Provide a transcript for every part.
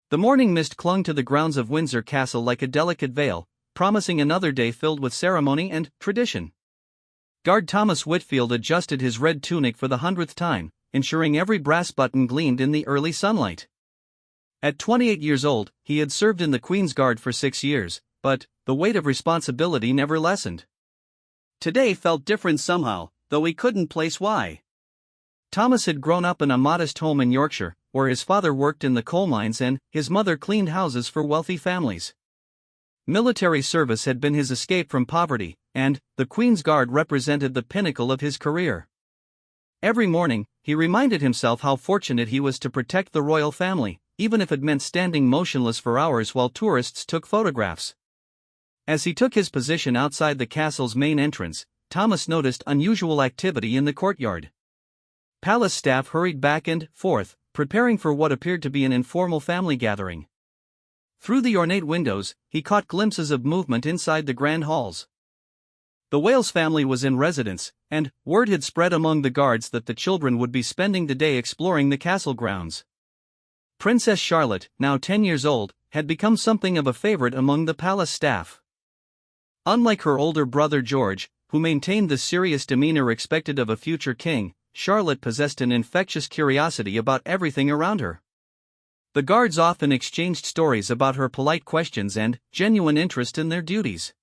The morning mist clung to the grounds of Windsor Castle like a delicate veil, promising another day filled with ceremony and tradition. Guard Thomas Whitfield adjusted his red tunic for the 100th time, ensuring every brass button gleamed in the early sunlight. At 28 years old, he had served in the Queen's Guard for 6 years, but the weight of responsibility never lessened. Today felt different somehow, though he couldn't place why. Thomas had grown up in a modest home in Yorkshire, where his father worked in the coal mines and his mother cleaned houses for wealthy families. Military service had been his escape from poverty, and the Queen's Guard represented the pinnacle of his career. Every morning, he reminded himself how fortunate he was to protect the royal family, even if it meant standing motionless for hours while tourists took photographs. As he took his position outside the castle's main entrance, Thomas noticed unusual activity in the courtyard. Palace staff hurried back and forth, preparing for what appeared to be an informal family gathering. Through the ornate windows, he caught glimpses of movement inside the grand halls. The Wales family was in residence, and word had spread among the guards that the children would be spending the day exploring the castle grounds. Princess Charlotte, now 10 years old, had become something of a favorite among the palace staff. Unlike her older brother George, who maintained the serious demeanor expected of a future king, Charlotte possessed an infectious curiosity about everything around her. The guards often exchanged stories about her polite questions and genuine interest in their duties.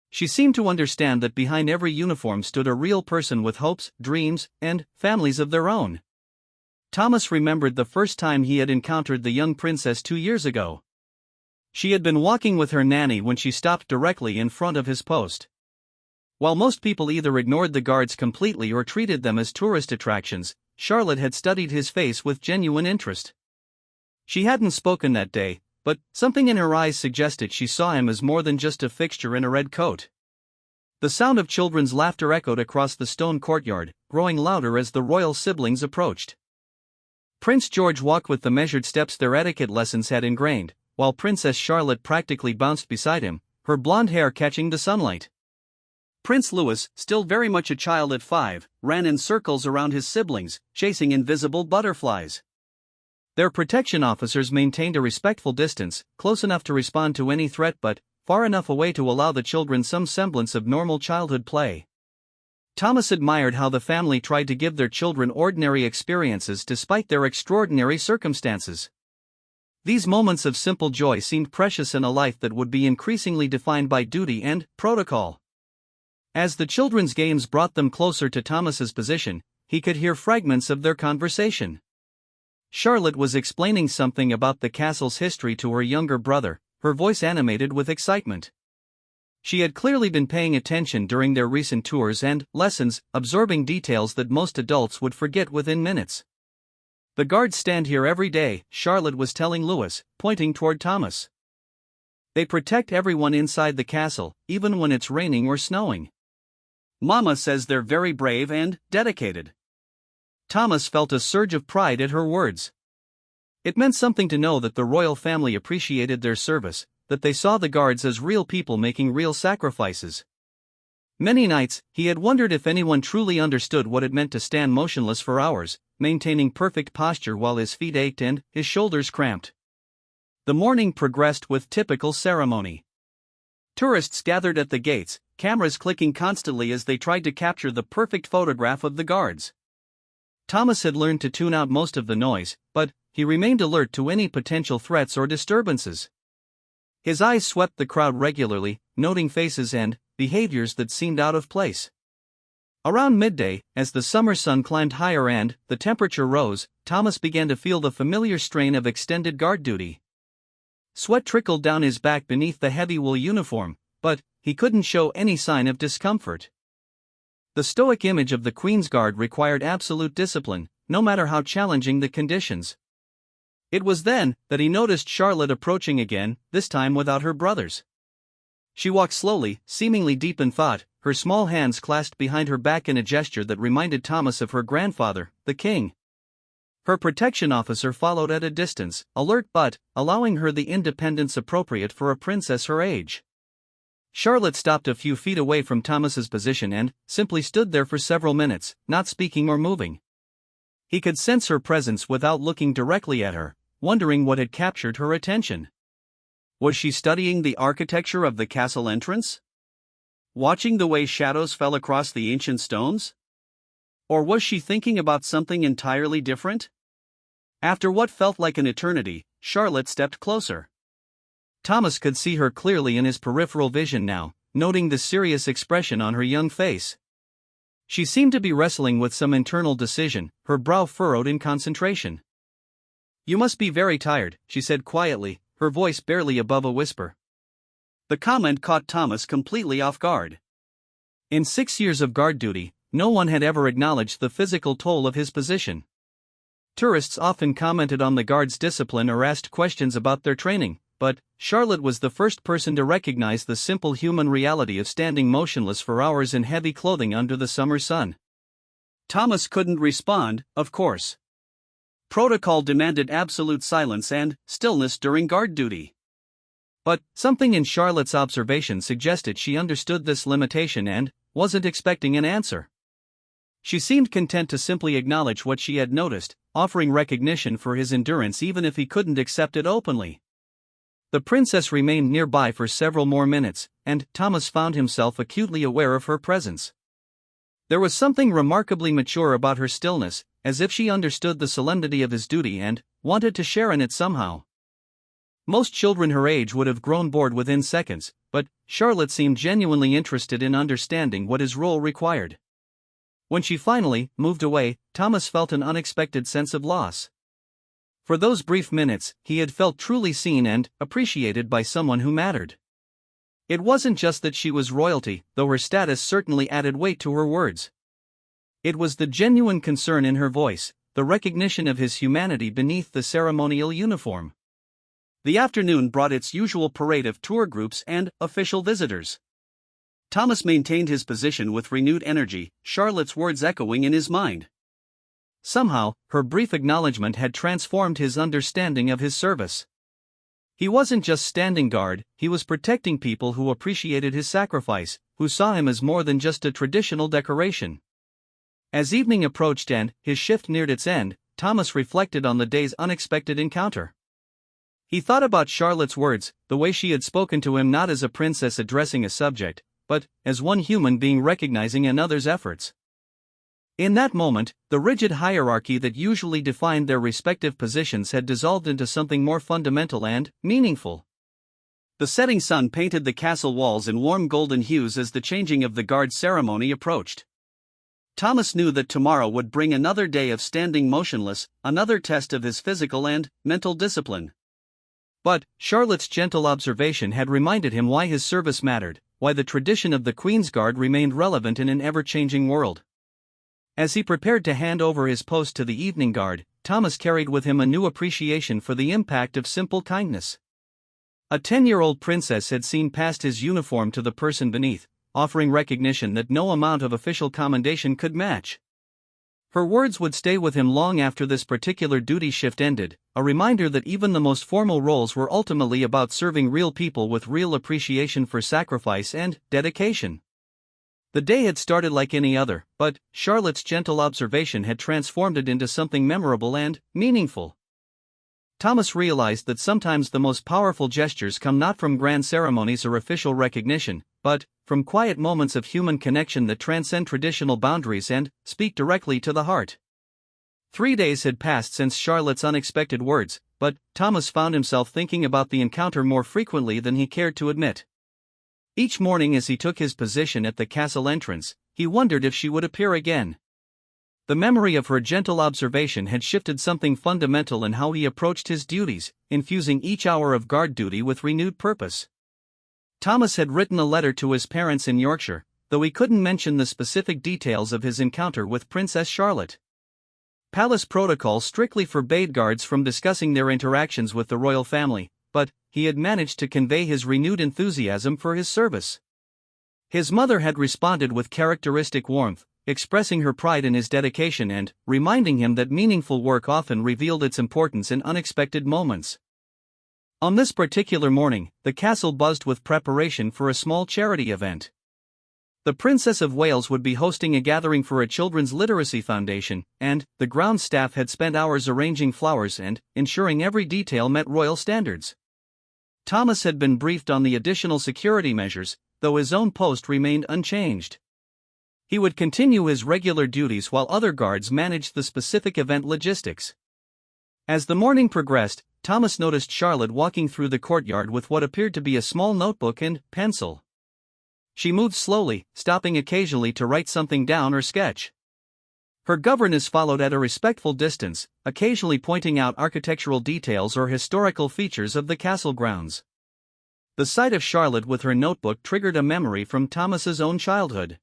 She seemed to understand that behind every uniform stood a real person with hopes, dreams, and families of their own. Thomas remembered the first time he had encountered the young princess 2 years ago. She had been walking with her nanny when she stopped directly in front of his post. While most people either ignored the guards completely or treated them as tourist attractions, Charlotte had studied his face with genuine interest. She hadn't spoken that day, but something in her eyes suggested she saw him as more than just a fixture in a red coat. The sound of children's laughter echoed across the stone courtyard, growing louder as the royal siblings approached. Prince George walked with the measured steps their etiquette lessons had ingrained, while Princess Charlotte practically bounced beside him, her blonde hair catching the sunlight. Prince Louis, still very much a child at 5, ran in circles around his siblings, chasing invisible butterflies. Their protection officers maintained a respectful distance, close enough to respond to any threat but far enough away to allow the children some semblance of normal childhood play. Thomas admired how the family tried to give their children ordinary experiences despite their extraordinary circumstances. These moments of simple joy seemed precious in a life that would be increasingly defined by duty and protocol. As the children's games brought them closer to Thomas's position, he could hear fragments of their conversation. Charlotte was explaining something about the castle's history to her younger brother, her voice animated with excitement. She had clearly been paying attention during their recent tours and lessons, absorbing details that most adults would forget within minutes. "The guards stand here every day," Charlotte was telling Louis, pointing toward Thomas. "They protect everyone inside the castle, even when it's raining or snowing. Mama says they're very brave and dedicated." Thomas felt a surge of pride at her words. It meant something to know that the royal family appreciated their service, that they saw the guards as real people making real sacrifices. Many nights, he had wondered if anyone truly understood what it meant to stand motionless for hours, maintaining perfect posture while his feet ached and his shoulders cramped. The morning progressed with typical ceremony. Tourists gathered at the gates, cameras clicking constantly as they tried to capture the perfect photograph of the guards. Thomas had learned to tune out most of the noise, but he remained alert to any potential threats or disturbances. His eyes swept the crowd regularly, noting faces and behaviors that seemed out of place. Around midday, as the summer sun climbed higher and the temperature rose, Thomas began to feel the familiar strain of extended guard duty. Sweat trickled down his back beneath the heavy wool uniform, but he couldn't show any sign of discomfort. The stoic image of the Queen's Guard required absolute discipline, no matter how challenging the conditions. It was then that he noticed Charlotte approaching again, this time without her brothers. She walked slowly, seemingly deep in thought, her small hands clasped behind her back in a gesture that reminded Thomas of her grandfather, the king. Her protection officer followed at a distance, alert but allowing her the independence appropriate for a princess her age. Charlotte stopped a few feet away from Thomas's position and simply stood there for several minutes, not speaking or moving. He could sense her presence without looking directly at her, wondering what had captured her attention. Was she studying the architecture of the castle entrance? Watching the way shadows fell across the ancient stones? Or was she thinking about something entirely different? After what felt like an eternity, Charlotte stepped closer. Thomas could see her clearly in his peripheral vision now, noting the serious expression on her young face. She seemed to be wrestling with some internal decision, her brow furrowed in concentration. "You must be very tired," she said quietly, her voice barely above a whisper. The comment caught Thomas completely off guard. In 6 years of guard duty, no one had ever acknowledged the physical toll of his position. Tourists often commented on the guards' discipline or asked questions about their training, but Charlotte was the first person to recognize the simple human reality of standing motionless for hours in heavy clothing under the summer sun. Thomas couldn't respond, of course. Protocol demanded absolute silence and stillness during guard duty. But something in Charlotte's observation suggested she understood this limitation and wasn't expecting an answer. She seemed content to simply acknowledge what she had noticed, offering recognition for his endurance even if he couldn't accept it openly. The princess remained nearby for several more minutes, and Thomas found himself acutely aware of her presence. There was something remarkably mature about her stillness, as if she understood the solemnity of his duty and wanted to share in it somehow. Most children her age would have grown bored within seconds, but Charlotte seemed genuinely interested in understanding what his role required. When she finally moved away, Thomas felt an unexpected sense of loss. For those brief minutes, he had felt truly seen and appreciated by someone who mattered. It wasn't just that she was royalty, though her status certainly added weight to her words. It was the genuine concern in her voice, the recognition of his humanity beneath the ceremonial uniform. The afternoon brought its usual parade of tour groups and official visitors. Thomas maintained his position with renewed energy, Charlotte's words echoing in his mind. Somehow, her brief acknowledgement had transformed his understanding of his service. He wasn't just standing guard, he was protecting people who appreciated his sacrifice, who saw him as more than just a traditional decoration. As evening approached and his shift neared its end, Thomas reflected on the day's unexpected encounter. He thought about Charlotte's words, the way she had spoken to him not as a princess addressing a subject, but as one human being recognizing another's efforts. In that moment, the rigid hierarchy that usually defined their respective positions had dissolved into something more fundamental and meaningful. The setting sun painted the castle walls in warm golden hues as the changing of the guard ceremony approached. Thomas knew that tomorrow would bring another day of standing motionless, another test of his physical and mental discipline. But Charlotte's gentle observation had reminded him why his service mattered, why the tradition of the Queen's Guard remained relevant in an ever-changing world. As he prepared to hand over his post to the evening guard, Thomas carried with him a new appreciation for the impact of simple kindness. A 10-year-old princess had seen past his uniform to the person beneath, offering recognition that no amount of official commendation could match. Her words would stay with him long after this particular duty shift ended, a reminder that even the most formal roles were ultimately about serving real people with real appreciation for sacrifice and dedication. The day had started like any other, but Charlotte's gentle observation had transformed it into something memorable and meaningful. Thomas realized that sometimes the most powerful gestures come not from grand ceremonies or official recognition, but from quiet moments of human connection that transcend traditional boundaries and speak directly to the heart. 3 days had passed since Charlotte's unexpected words, but Thomas found himself thinking about the encounter more frequently than he cared to admit. Each morning as he took his position at the castle entrance, he wondered if she would appear again. The memory of her gentle observation had shifted something fundamental in how he approached his duties, infusing each hour of guard duty with renewed purpose. Thomas had written a letter to his parents in Yorkshire, though he couldn't mention the specific details of his encounter with Princess Charlotte. Palace protocol strictly forbade guards from discussing their interactions with the royal family, but he had managed to convey his renewed enthusiasm for his service. His mother had responded with characteristic warmth, expressing her pride in his dedication and reminding him that meaningful work often revealed its importance in unexpected moments. On this particular morning, the castle buzzed with preparation for a small charity event. The Princess of Wales would be hosting a gathering for a children's literacy foundation, and the ground staff had spent hours arranging flowers and ensuring every detail met royal standards. Thomas had been briefed on the additional security measures, though his own post remained unchanged. He would continue his regular duties while other guards managed the specific event logistics. As the morning progressed, Thomas noticed Charlotte walking through the courtyard with what appeared to be a small notebook and pencil. She moved slowly, stopping occasionally to write something down or sketch. Her governess followed at a respectful distance, occasionally pointing out architectural details or historical features of the castle grounds. The sight of Charlotte with her notebook triggered a memory from Thomas's own childhood.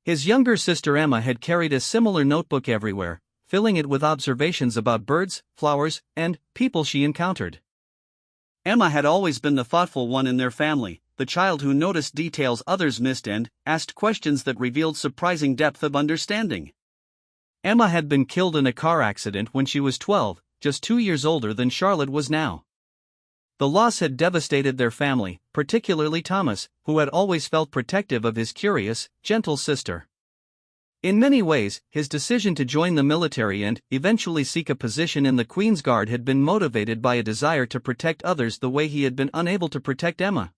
His younger sister Emma had carried a similar notebook everywhere, filling it with observations about birds, flowers, and people she encountered. Emma had always been the thoughtful one in their family, the child who noticed details others missed and asked questions that revealed surprising depth of understanding. Emma had been killed in a car accident when she was 12, just 2 years older than Charlotte was now. The loss had devastated their family, particularly Thomas, who had always felt protective of his curious, gentle sister. In many ways, his decision to join the military and eventually seek a position in the Queen's Guard had been motivated by a desire to protect others the way he had been unable to protect Emma.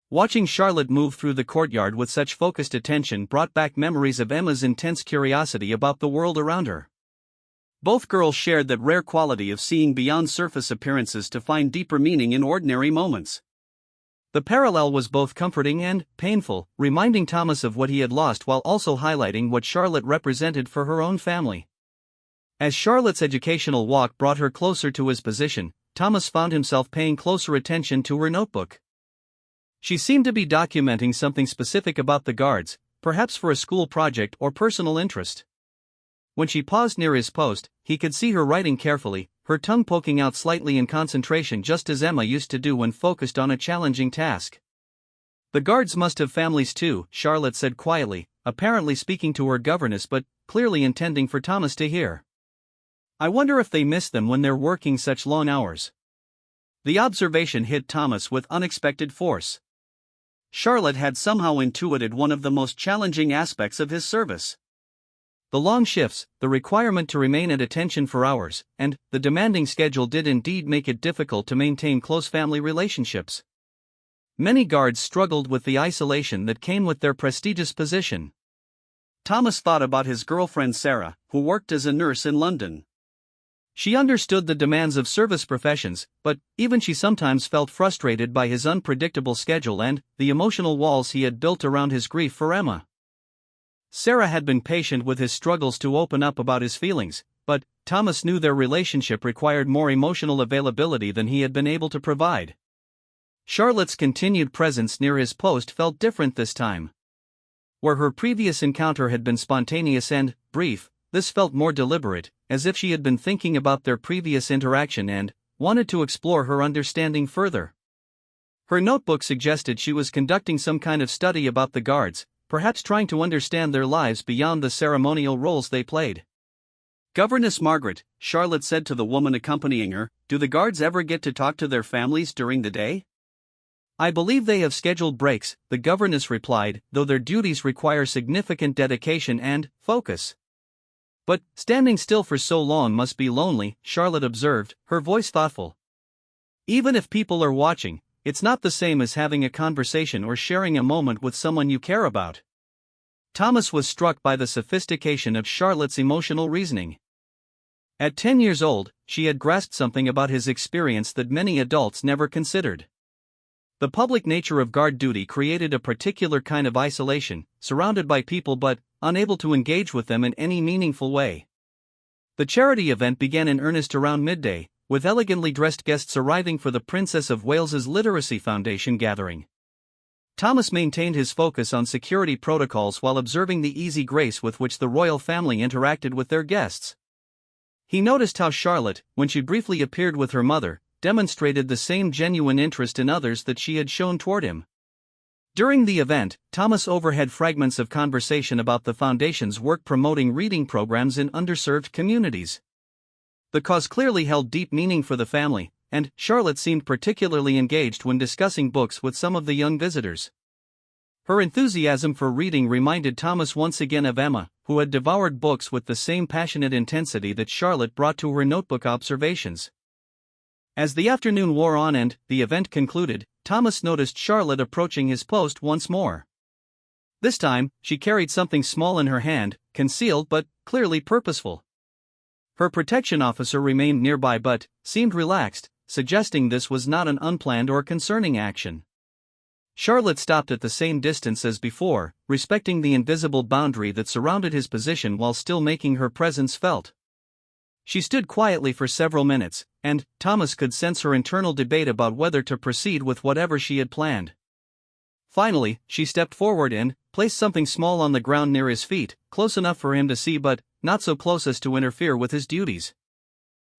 Watching Charlotte move through the courtyard with such focused attention brought back memories of Emma's intense curiosity about the world around her. Both girls shared that rare quality of seeing beyond surface appearances to find deeper meaning in ordinary moments. The parallel was both comforting and painful, reminding Thomas of what he had lost while also highlighting what Charlotte represented for her own family. As Charlotte's educational walk brought her closer to his position, Thomas found himself paying closer attention to her notebook. She seemed to be documenting something specific about the guards, perhaps for a school project or personal interest. When she paused near his post, he could see her writing carefully, her tongue poking out slightly in concentration just as Emma used to do when focused on a challenging task. "The guards must have families too," Charlotte said quietly, apparently speaking to her governess but clearly intending for Thomas to hear. "I wonder if they miss them when they're working such long hours." The observation hit Thomas with unexpected force. Charlotte had somehow intuited one of the most challenging aspects of his service. The long shifts, the requirement to remain at attention for hours, and the demanding schedule did indeed make it difficult to maintain close family relationships. Many guards struggled with the isolation that came with their prestigious position. Thomas thought about his girlfriend Sarah, who worked as a nurse in London. She understood the demands of service professions, but even she sometimes felt frustrated by his unpredictable schedule and the emotional walls he had built around his grief for Emma. Sarah had been patient with his struggles to open up about his feelings, but Thomas knew their relationship required more emotional availability than he had been able to provide. Charlotte's continued presence near his post felt different this time. Where her previous encounter had been spontaneous and brief, this felt more deliberate, as if she had been thinking about their previous interaction and wanted to explore her understanding further. Her notebook suggested she was conducting some kind of study about the guards, perhaps trying to understand their lives beyond the ceremonial roles they played. "Governess Margaret," Charlotte said to the woman accompanying her, "do the guards ever get to talk to their families during the day?" "I believe they have scheduled breaks," the governess replied, "though their duties require significant dedication and focus." "But standing still for so long must be lonely," Charlotte observed, her voice thoughtful. "Even if people are watching, it's not the same as having a conversation or sharing a moment with someone you care about." Thomas was struck by the sophistication of Charlotte's emotional reasoning. At 10 years old, she had grasped something about his experience that many adults never considered. The public nature of guard duty created a particular kind of isolation, surrounded by people but unable to engage with them in any meaningful way. The charity event began in earnest around midday, with elegantly dressed guests arriving for the Princess of Wales's Literacy Foundation gathering. Thomas maintained his focus on security protocols while observing the easy grace with which the royal family interacted with their guests. He noticed how Charlotte, when she briefly appeared with her mother, demonstrated the same genuine interest in others that she had shown toward him. During the event, Thomas overheard fragments of conversation about the Foundation's work promoting reading programs in underserved communities. The cause clearly held deep meaning for the family, and Charlotte seemed particularly engaged when discussing books with some of the young visitors. Her enthusiasm for reading reminded Thomas once again of Emma, who had devoured books with the same passionate intensity that Charlotte brought to her notebook observations. As the afternoon wore on and the event concluded, Thomas noticed Charlotte approaching his post once more. This time, she carried something small in her hand, concealed but clearly purposeful. Her protection officer remained nearby but seemed relaxed, suggesting this was not an unplanned or concerning action. Charlotte stopped at the same distance as before, respecting the invisible boundary that surrounded his position while still making her presence felt. She stood quietly for several minutes, and Thomas could sense her internal debate about whether to proceed with whatever she had planned. Finally, she stepped forward and placed something small on the ground near his feet, close enough for him to see but not so close as to interfere with his duties.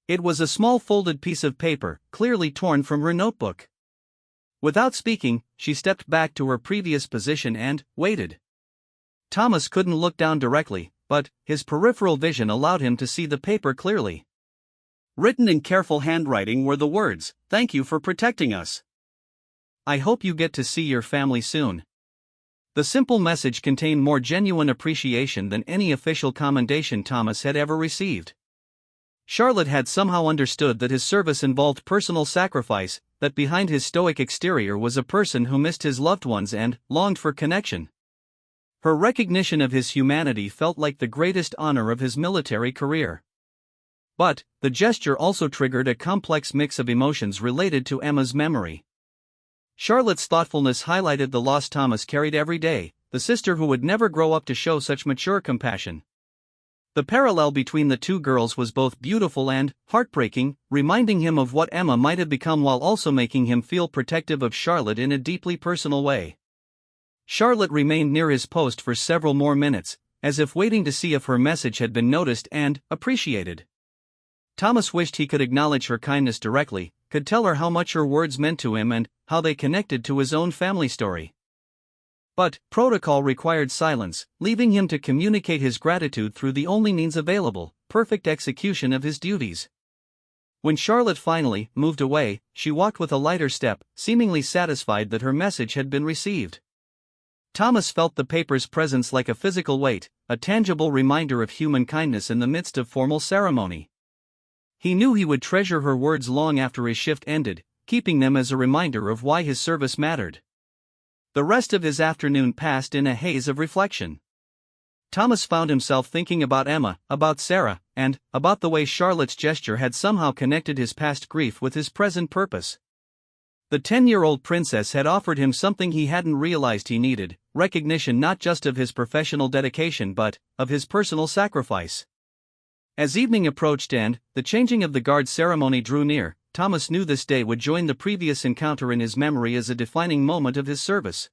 It was a small folded piece of paper, clearly torn from her notebook. Without speaking, she stepped back to her previous position and waited. Thomas couldn't look down directly, but his peripheral vision allowed him to see the paper clearly. Written in careful handwriting were the words, "Thank you for protecting us. I hope you get to see your family soon." The simple message contained more genuine appreciation than any official commendation Thomas had ever received. Charlotte had somehow understood that his service involved personal sacrifice, that behind his stoic exterior was a person who missed his loved ones and longed for connection. Her recognition of his humanity felt like the greatest honor of his military career. But the gesture also triggered a complex mix of emotions related to Emma's memory. Charlotte's thoughtfulness highlighted the loss Thomas carried every day, the sister who would never grow up to show such mature compassion. The parallel between the two girls was both beautiful and heartbreaking, reminding him of what Emma might have become while also making him feel protective of Charlotte in a deeply personal way. Charlotte remained near his post for several more minutes, as if waiting to see if her message had been noticed and appreciated. Thomas wished he could acknowledge her kindness directly, could tell her how much her words meant to him and how they connected to his own family story. But protocol required silence, leaving him to communicate his gratitude through the only means available, perfect execution of his duties. When Charlotte finally moved away, she walked with a lighter step, seemingly satisfied that her message had been received. Thomas felt the paper's presence like a physical weight, a tangible reminder of human kindness in the midst of formal ceremony. He knew he would treasure her words long after his shift ended, keeping them as a reminder of why his service mattered. The rest of his afternoon passed in a haze of reflection. Thomas found himself thinking about Emma, about Sarah, and about the way Charlotte's gesture had somehow connected his past grief with his present purpose. The 10-year-old princess had offered him something he hadn't realized he needed, recognition not just of his professional dedication but of his personal sacrifice. As evening approached and the changing of the guard ceremony drew near, Thomas knew this day would join the previous encounter in his memory as a defining moment of his service.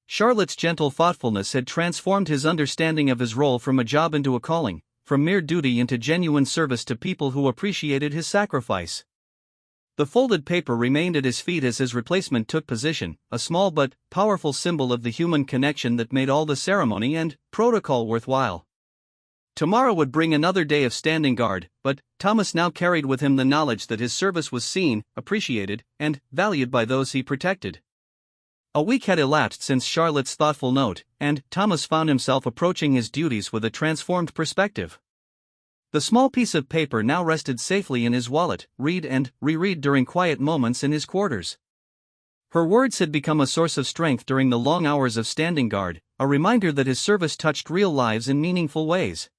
Charlotte's gentle thoughtfulness had transformed his understanding of his role from a job into a calling, from mere duty into genuine service to people who appreciated his sacrifice. The folded paper remained at his feet as his replacement took position, a small but powerful symbol of the human connection that made all the ceremony and protocol worthwhile. Tomorrow would bring another day of standing guard, but Thomas now carried with him the knowledge that his service was seen, appreciated, and valued by those he protected. A week had elapsed since Charlotte's thoughtful note, and Thomas found himself approaching his duties with a transformed perspective. The small piece of paper now rested safely in his wallet, read and reread during quiet moments in his quarters. Her words had become a source of strength during the long hours of standing guard, a reminder that his service touched real lives in meaningful ways.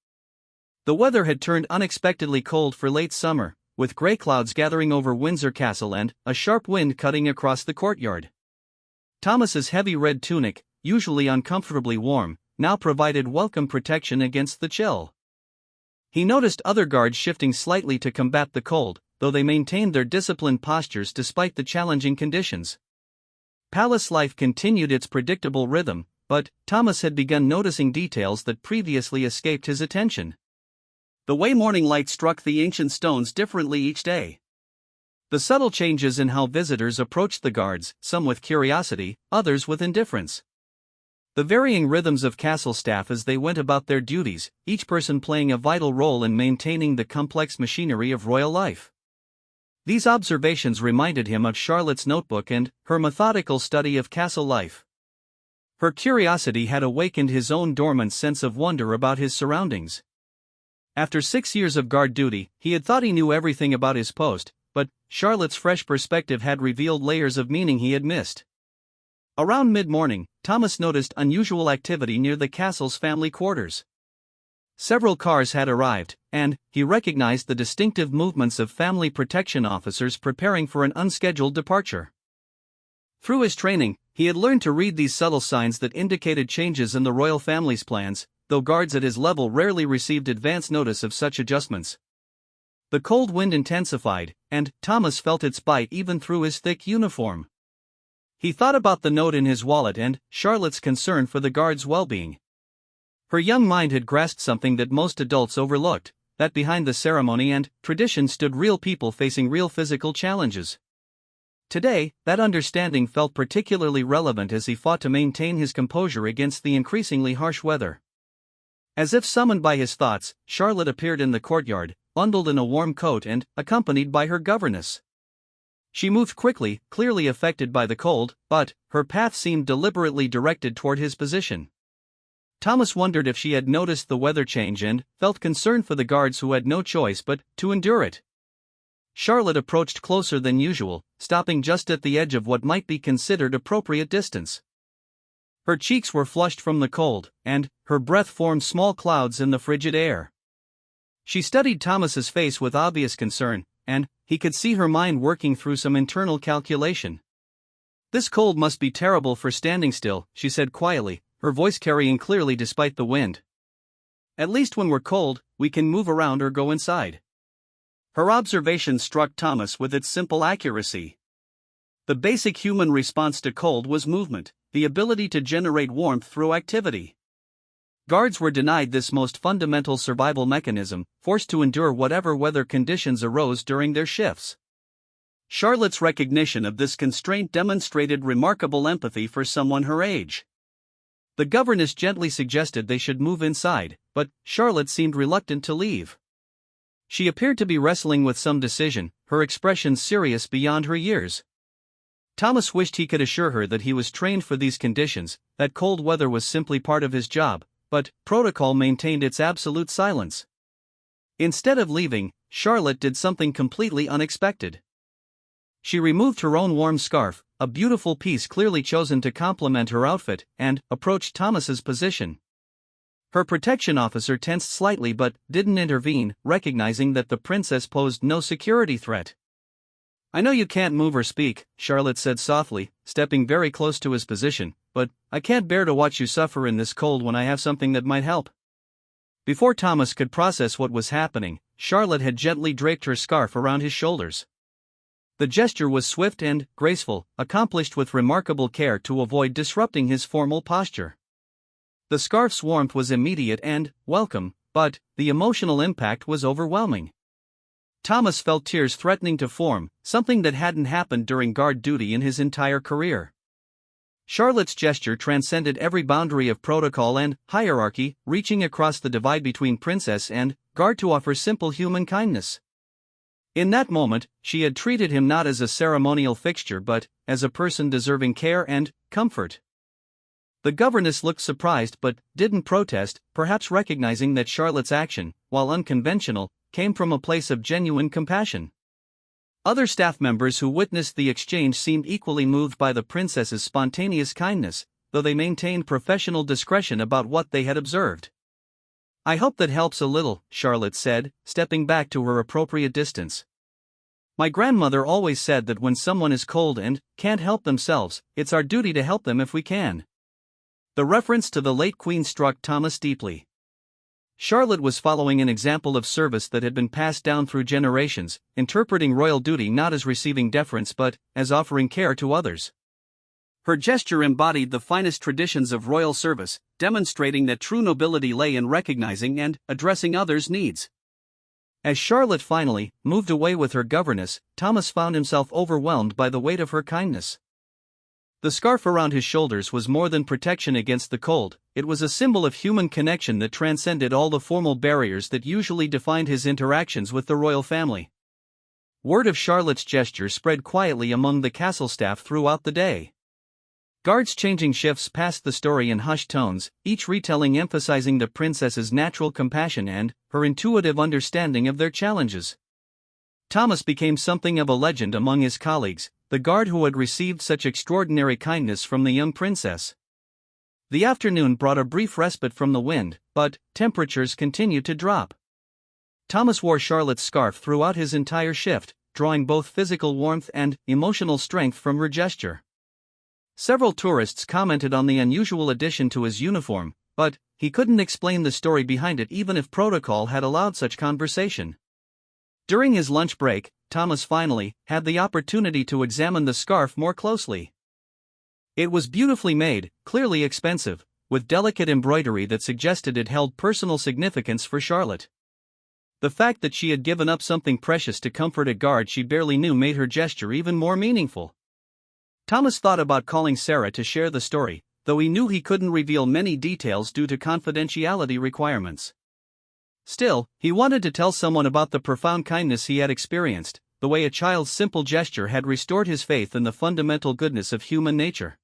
The weather had turned unexpectedly cold for late summer, with gray clouds gathering over Windsor Castle and a sharp wind cutting across the courtyard. Thomas's heavy red tunic, usually uncomfortably warm, now provided welcome protection against the chill. He noticed other guards shifting slightly to combat the cold, though they maintained their disciplined postures despite the challenging conditions. Palace life continued its predictable rhythm, but Thomas had begun noticing details that previously escaped his attention. The way morning light struck the ancient stones differently each day. The subtle changes in how visitors approached the guards, some with curiosity, others with indifference. The varying rhythms of castle staff as they went about their duties, each person playing a vital role in maintaining the complex machinery of royal life. These observations reminded him of Charlotte's notebook and her methodical study of castle life. Her curiosity had awakened his own dormant sense of wonder about his surroundings. After 6 years of guard duty, he had thought he knew everything about his post, but Charlotte's fresh perspective had revealed layers of meaning he had missed. Around mid-morning, Thomas noticed unusual activity near the castle's family quarters. Several cars had arrived, and he recognized the distinctive movements of family protection officers preparing for an unscheduled departure. Through his training, he had learned to read these subtle signs that indicated changes in the royal family's plans, though guards at his level rarely received advance notice of such adjustments. The cold wind intensified, and Thomas felt its bite even through his thick uniform. He thought about the note in his wallet and Charlotte's concern for the guards' well-being. Her young mind had grasped something that most adults overlooked, that behind the ceremony and tradition stood real people facing real physical challenges. Today, that understanding felt particularly relevant as he fought to maintain his composure against the increasingly harsh weather. As if summoned by his thoughts, Charlotte appeared in the courtyard, bundled in a warm coat and accompanied by her governess. She moved quickly, clearly affected by the cold, but her path seemed deliberately directed toward his position. Thomas wondered if she had noticed the weather change and felt concern for the guards who had no choice but to endure it. Charlotte approached closer than usual, stopping just at the edge of what might be considered appropriate distance. Her cheeks were flushed from the cold, and her breath formed small clouds in the frigid air. She studied Thomas's face with obvious concern, and he could see her mind working through some internal calculation. "This cold must be terrible for standing still," she said quietly, her voice carrying clearly despite the wind. "At least when we're cold, we can move around or go inside." Her observation struck Thomas with its simple accuracy. The basic human response to cold was movement, the ability to generate warmth through activity. Guards were denied this most fundamental survival mechanism, forced to endure whatever weather conditions arose during their shifts. Charlotte's recognition of this constraint demonstrated remarkable empathy for someone her age. The governess gently suggested they should move inside, but Charlotte seemed reluctant to leave. She appeared to be wrestling with some decision, her expression serious beyond her years. Thomas wished he could assure her that he was trained for these conditions, that cold weather was simply part of his job, but protocol maintained its absolute silence. Instead of leaving, Charlotte did something completely unexpected. She removed her own warm scarf, a beautiful piece clearly chosen to complement her outfit, and approached Thomas's position. Her protection officer tensed slightly but didn't intervene, recognizing that the princess posed no security threat. "I know you can't move or speak," Charlotte said softly, stepping very close to his position, "but I can't bear to watch you suffer in this cold when I have something that might help." Before Thomas could process what was happening, Charlotte had gently draped her scarf around his shoulders. The gesture was swift and graceful, accomplished with remarkable care to avoid disrupting his formal posture. The scarf's warmth was immediate and welcome, but the emotional impact was overwhelming. Thomas felt tears threatening to form, something that hadn't happened during guard duty in his entire career. Charlotte's gesture transcended every boundary of protocol and hierarchy, reaching across the divide between princess and guard to offer simple human kindness. In that moment, she had treated him not as a ceremonial fixture but as a person deserving care and comfort. The governess looked surprised but didn't protest, perhaps recognizing that Charlotte's action, while unconventional, came from a place of genuine compassion. Other staff members who witnessed the exchange seemed equally moved by the princess's spontaneous kindness, though they maintained professional discretion about what they had observed. "I hope that helps a little," Charlotte said, stepping back to her appropriate distance. "My grandmother always said that when someone is cold and can't help themselves, it's our duty to help them if we can." The reference to the late Queen struck Thomas deeply. Charlotte was following an example of service that had been passed down through generations, interpreting royal duty not as receiving deference but as offering care to others. Her gesture embodied the finest traditions of royal service, demonstrating that true nobility lay in recognizing and addressing others' needs. As Charlotte finally moved away with her governess, Thomas found himself overwhelmed by the weight of her kindness. The scarf around his shoulders was more than protection against the cold, it was a symbol of human connection that transcended all the formal barriers that usually defined his interactions with the royal family. Word of Charlotte's gesture spread quietly among the castle staff throughout the day. Guards changing shifts passed the story in hushed tones, each retelling emphasizing the princess's natural compassion and her intuitive understanding of their challenges. Thomas became something of a legend among his colleagues, the guard who had received such extraordinary kindness from the young princess. The afternoon brought a brief respite from the wind, but temperatures continued to drop. Thomas wore Charlotte's scarf throughout his entire shift, drawing both physical warmth and emotional strength from her gesture. Several tourists commented on the unusual addition to his uniform, but he couldn't explain the story behind it even if protocol had allowed such conversation. During his lunch break, Thomas finally had the opportunity to examine the scarf more closely. It was beautifully made, clearly expensive, with delicate embroidery that suggested it held personal significance for Charlotte. The fact that she had given up something precious to comfort a guard she barely knew made her gesture even more meaningful. Thomas thought about calling Sarah to share the story, though he knew he couldn't reveal many details due to confidentiality requirements. Still, he wanted to tell someone about the profound kindness he had experienced, the way a child's simple gesture had restored his faith in the fundamental goodness of human nature.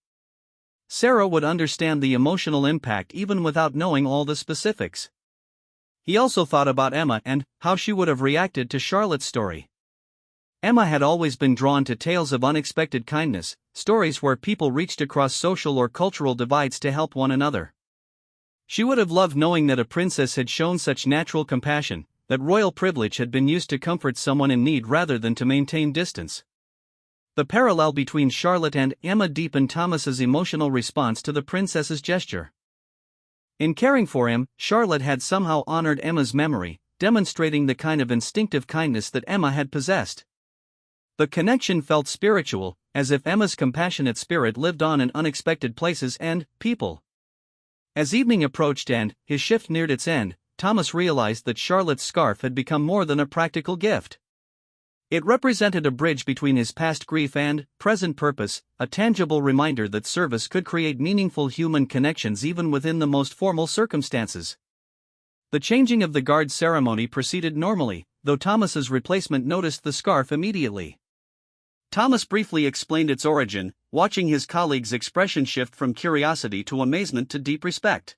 Sarah would understand the emotional impact even without knowing all the specifics. He also thought about Emma and how she would have reacted to Charlotte's story. Emma had always been drawn to tales of unexpected kindness, stories where people reached across social or cultural divides to help one another. She would have loved knowing that a princess had shown such natural compassion, that royal privilege had been used to comfort someone in need rather than to maintain distance. The parallel between Charlotte and Emma deepened Thomas's emotional response to the princess's gesture. In caring for him, Charlotte had somehow honored Emma's memory, demonstrating the kind of instinctive kindness that Emma had possessed. The connection felt spiritual, as if Emma's compassionate spirit lived on in unexpected places and people. As evening approached and his shift neared its end, Thomas realized that Charlotte's scarf had become more than a practical gift. It represented a bridge between his past grief and present purpose, a tangible reminder that service could create meaningful human connections even within the most formal circumstances. The changing of the guard ceremony proceeded normally, though Thomas's replacement noticed the scarf immediately. Thomas briefly explained its origin, watching his colleague's expression shift from curiosity to amazement to deep respect.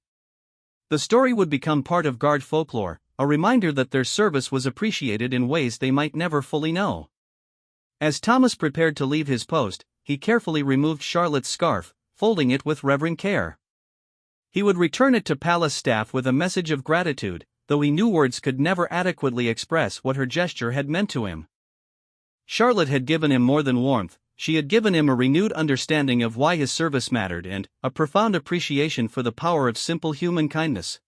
The story would become part of guard folklore, a reminder that their service was appreciated in ways they might never fully know. As Thomas prepared to leave his post, he carefully removed Charlotte's scarf, folding it with reverent care. He would return it to palace staff with a message of gratitude, though he knew words could never adequately express what her gesture had meant to him. Charlotte had given him more than warmth, she had given him a renewed understanding of why his service mattered and a profound appreciation for the power of simple human kindness.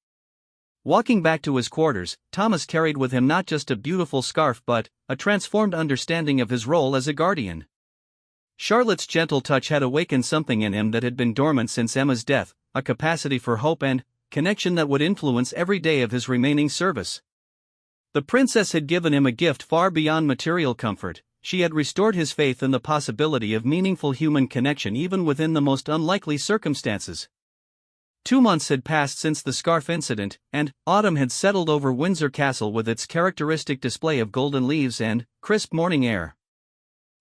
Walking back to his quarters, Thomas carried with him not just a beautiful scarf but a transformed understanding of his role as a guardian. Charlotte's gentle touch had awakened something in him that had been dormant since Emma's death, a capacity for hope and connection that would influence every day of his remaining service. The princess had given him a gift far beyond material comfort. She had restored his faith in the possibility of meaningful human connection even within the most unlikely circumstances. 2 months had passed since the scarf incident, and autumn had settled over Windsor Castle with its characteristic display of golden leaves and crisp morning air.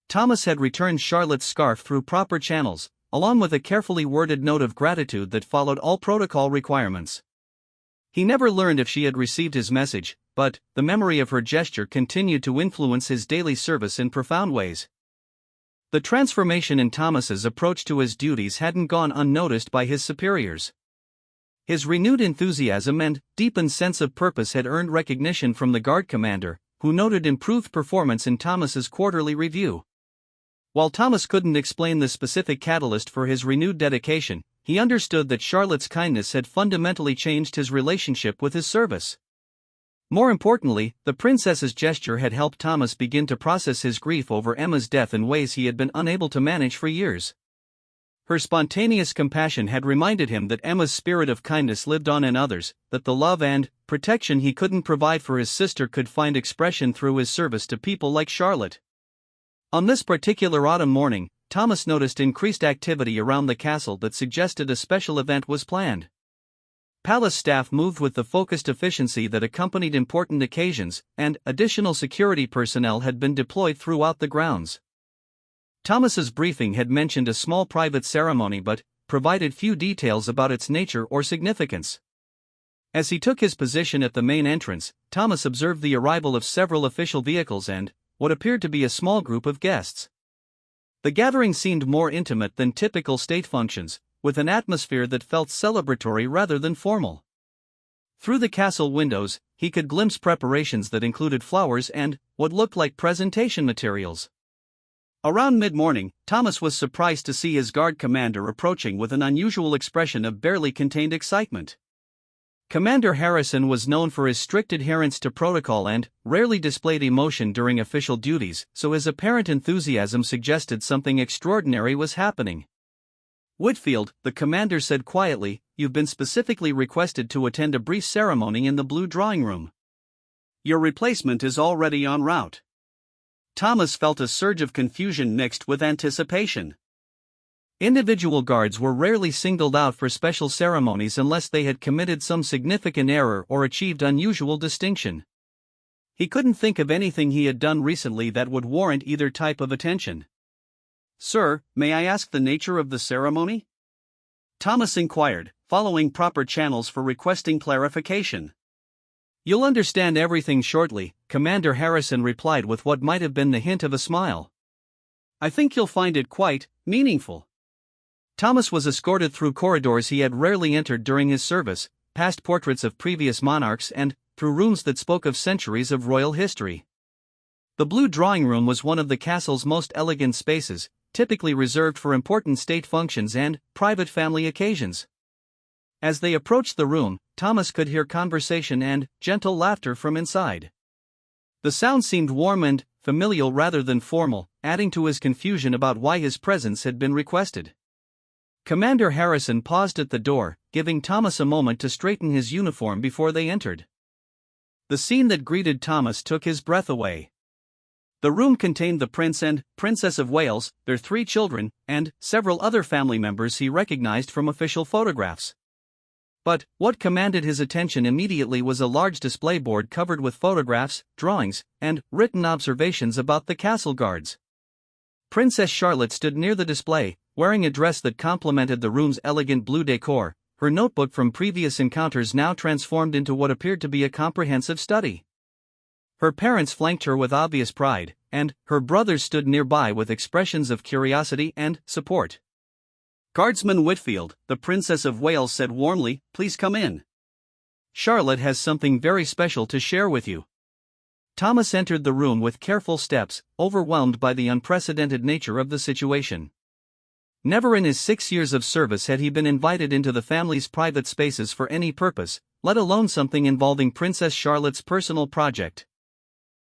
Thomas had returned Charlotte's scarf through proper channels, along with a carefully worded note of gratitude that followed all protocol requirements. He never learned if she had received his message, but the memory of her gesture continued to influence his daily service in profound ways. The transformation in Thomas's approach to his duties hadn't gone unnoticed by his superiors. His renewed enthusiasm and deepened sense of purpose had earned recognition from the guard commander, who noted improved performance in Thomas's quarterly review. While Thomas couldn't explain the specific catalyst for his renewed dedication, he understood that Charlotte's kindness had fundamentally changed his relationship with his service. More importantly, the princess's gesture had helped Thomas begin to process his grief over Emma's death in ways he had been unable to manage for years. Her spontaneous compassion had reminded him that Emma's spirit of kindness lived on in others, that the love and protection he couldn't provide for his sister could find expression through his service to people like Charlotte. On this particular autumn morning, Thomas noticed increased activity around the castle that suggested a special event was planned. Palace staff moved with the focused efficiency that accompanied important occasions, and additional security personnel had been deployed throughout the grounds. Thomas's briefing had mentioned a small private ceremony but provided few details about its nature or significance. As he took his position at the main entrance, Thomas observed the arrival of several official vehicles and what appeared to be a small group of guests. The gathering seemed more intimate than typical state functions, with an atmosphere that felt celebratory rather than formal. Through the castle windows, he could glimpse preparations that included flowers and what looked like presentation materials. Around mid-morning, Thomas was surprised to see his guard commander approaching with an unusual expression of barely contained excitement. Commander Harrison was known for his strict adherence to protocol and rarely displayed emotion during official duties, so his apparent enthusiasm suggested something extraordinary was happening. "Whitfield," the commander said quietly, "you've been specifically requested to attend a brief ceremony in the blue drawing room. Your replacement is already en route." Thomas felt a surge of confusion mixed with anticipation. Individual guards were rarely singled out for special ceremonies unless they had committed some significant error or achieved unusual distinction. He couldn't think of anything he had done recently that would warrant either type of attention. "Sir, may I ask the nature of the ceremony?" Thomas inquired, following proper channels for requesting clarification. "You'll understand everything shortly," Commander Harrison replied with what might have been the hint of a smile. "I think you'll find it quite meaningful." Thomas was escorted through corridors he had rarely entered during his service, past portraits of previous monarchs and through rooms that spoke of centuries of royal history. The blue drawing room was one of the castle's most elegant spaces, typically reserved for important state functions and private family occasions. As they approached the room, Thomas could hear conversation and gentle laughter from inside. The sound seemed warm and familial rather than formal, adding to his confusion about why his presence had been requested. Commander Harrison paused at the door, giving Thomas a moment to straighten his uniform before they entered. The scene that greeted Thomas took his breath away. The room contained the Prince and Princess of Wales, their 3 children, and several other family members he recognized from official photographs. But what commanded his attention immediately was a large display board covered with photographs, drawings, and written observations about the castle guards. Princess Charlotte stood near the display, wearing a dress that complemented the room's elegant blue decor, her notebook from previous encounters now transformed into what appeared to be a comprehensive study. Her parents flanked her with obvious pride, and her brothers stood nearby with expressions of curiosity and support. "Guardsman Whitfield," the Princess of Wales said warmly, "please come in. Charlotte has something very special to share with you." Thomas entered the room with careful steps, overwhelmed by the unprecedented nature of the situation. Never in his 6 years of service had he been invited into the family's private spaces for any purpose, let alone something involving Princess Charlotte's personal project.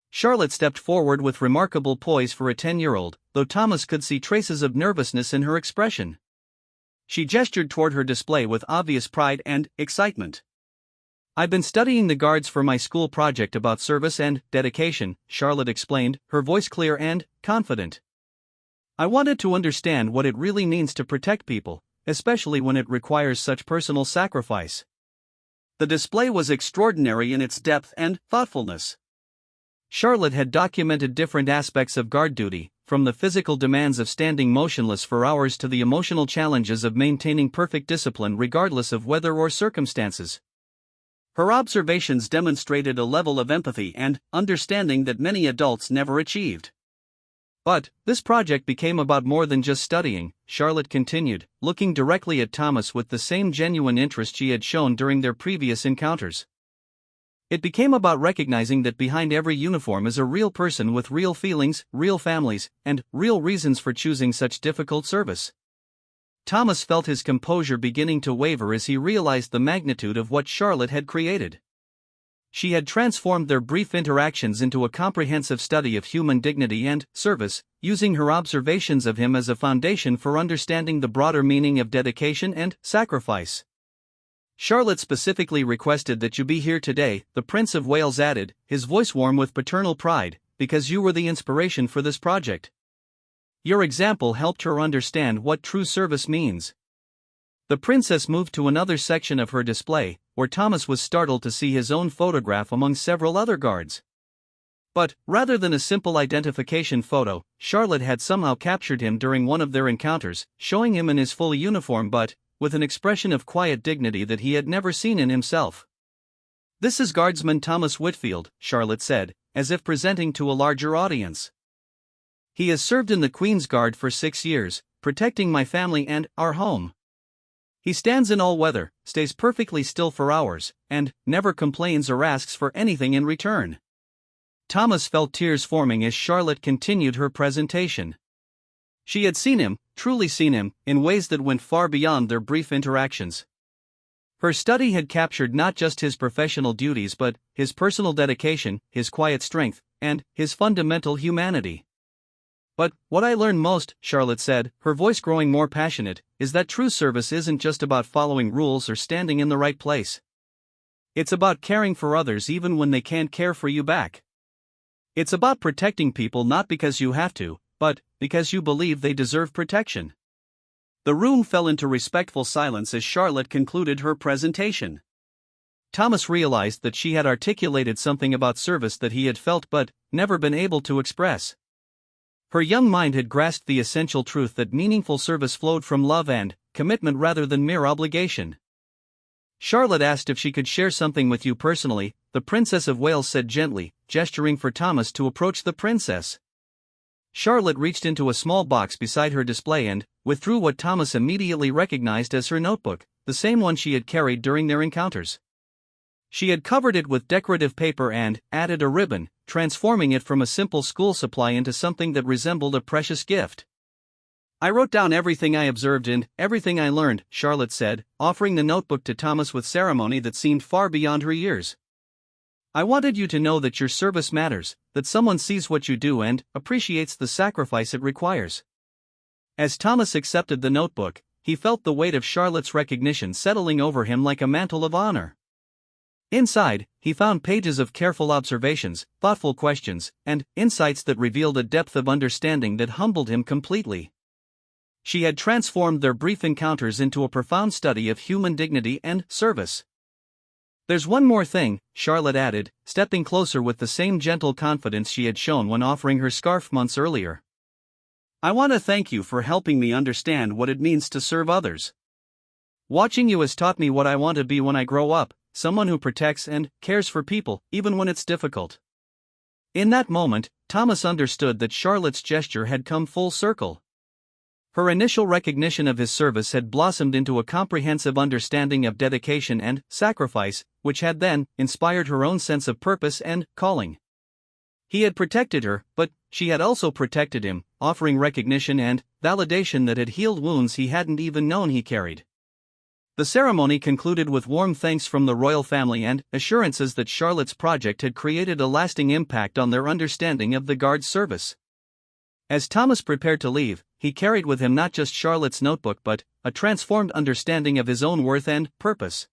Charlotte stepped forward with remarkable poise for a 10-year-old, though Thomas could see traces of nervousness in her expression. She gestured toward her display with obvious pride and excitement. "I've been studying the guards for my school project about service and dedication," Charlotte explained, her voice clear and confident. "I wanted to understand what it really means to protect people, especially when it requires such personal sacrifice." The display was extraordinary in its depth and thoughtfulness. Charlotte had documented different aspects of guard duty, from the physical demands of standing motionless for hours to the emotional challenges of maintaining perfect discipline regardless of weather or circumstances. Her observations demonstrated a level of empathy and understanding that many adults never achieved. "But this project became about more than just studying," Charlotte continued, looking directly at Thomas with the same genuine interest she had shown during their previous encounters. "It became about recognizing that behind every uniform is a real person with real feelings, real families, and real reasons for choosing such difficult service." Thomas felt his composure beginning to waver as he realized the magnitude of what Charlotte had created. She had transformed their brief interactions into a comprehensive study of human dignity and service, using her observations of him as a foundation for understanding the broader meaning of dedication and sacrifice. "Charlotte specifically requested that you be here today," the Prince of Wales added, his voice warm with paternal pride, "because you were the inspiration for this project. Your example helped her understand what true service means." The princess moved to another section of her display, where Thomas was startled to see his own photograph among several other guards. But, rather than a simple identification photo, Charlotte had somehow captured him during one of their encounters, showing him in his full uniform but with an expression of quiet dignity that he had never seen in himself. "This is Guardsman Thomas Whitfield," Charlotte said, as if presenting to a larger audience. "He has served in the Queen's Guard for 6 years, protecting my family and our home. He stands in all weather, stays perfectly still for hours, and never complains or asks for anything in return." Thomas felt tears forming as Charlotte continued her presentation. She had seen him, truly seen him, in ways that went far beyond their brief interactions. Her study had captured not just his professional duties but his personal dedication, his quiet strength, and his fundamental humanity. "But what I learned most," Charlotte said, her voice growing more passionate, "is that true service isn't just about following rules or standing in the right place. It's about caring for others even when they can't care for you back. It's about protecting people not because you have to, but because you believe they deserve protection." The room fell into respectful silence as Charlotte concluded her presentation. Thomas realized that she had articulated something about service that he had felt but never been able to express. Her young mind had grasped the essential truth that meaningful service flowed from love and commitment rather than mere obligation. "Charlotte asked if she could share something with you personally," the Princess of Wales said gently, gesturing for Thomas to approach the princess. Charlotte reached into a small box beside her display and withdrew what Thomas immediately recognized as her notebook, the same one she had carried during their encounters. She had covered it with decorative paper and added a ribbon, transforming it from a simple school supply into something that resembled a precious gift. "I wrote down everything I observed and everything I learned," Charlotte said, offering the notebook to Thomas with ceremony that seemed far beyond her years. "I wanted you to know that your service matters, that someone sees what you do and appreciates the sacrifice it requires." As Thomas accepted the notebook, he felt the weight of Charlotte's recognition settling over him like a mantle of honor. Inside, he found pages of careful observations, thoughtful questions, and insights that revealed a depth of understanding that humbled him completely. She had transformed their brief encounters into a profound study of human dignity and service. "There's one more thing," Charlotte added, stepping closer with the same gentle confidence she had shown when offering her scarf months earlier. "I want to thank you for helping me understand what it means to serve others. Watching you has taught me what I want to be when I grow up, someone who protects and cares for people, even when it's difficult." In that moment, Thomas understood that Charlotte's gesture had come full circle. Her initial recognition of his service had blossomed into a comprehensive understanding of dedication and sacrifice, which had then inspired her own sense of purpose and calling. He had protected her, but she had also protected him, offering recognition and validation that had healed wounds he hadn't even known he carried. The ceremony concluded with warm thanks from the royal family and assurances that Charlotte's project had created a lasting impact on their understanding of the Guard's service. As Thomas prepared to leave, he carried with him not just Charlotte's notebook but a transformed understanding of his own worth and purpose.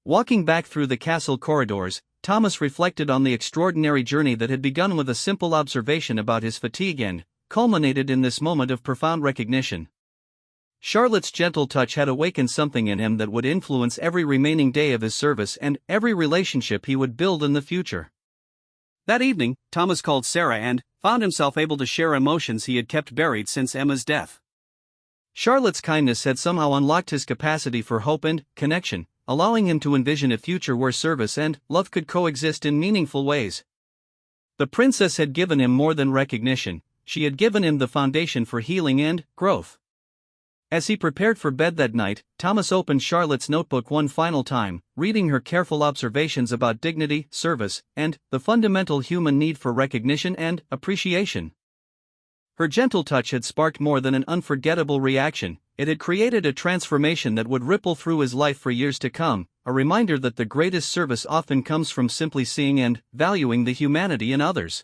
Walking back through the castle corridors, Thomas reflected on the extraordinary journey that had begun with a simple observation about his fatigue and culminated in this moment of profound recognition. Charlotte's gentle touch had awakened something in him that would influence every remaining day of his service and every relationship he would build in the future. That evening, Thomas called Sarah and found himself able to share emotions he had kept buried since Emma's death. Charlotte's kindness had somehow unlocked his capacity for hope and connection, allowing him to envision a future where service and love could coexist in meaningful ways. The princess had given him more than recognition, she had given him the foundation for healing and growth. As he prepared for bed that night, Thomas opened Charlotte's notebook one final time, reading her careful observations about dignity, service, and the fundamental human need for recognition and appreciation. Her gentle touch had sparked more than an unforgettable reaction, it had created a transformation that would ripple through his life for years to come, a reminder that the greatest service often comes from simply seeing and valuing the humanity in others.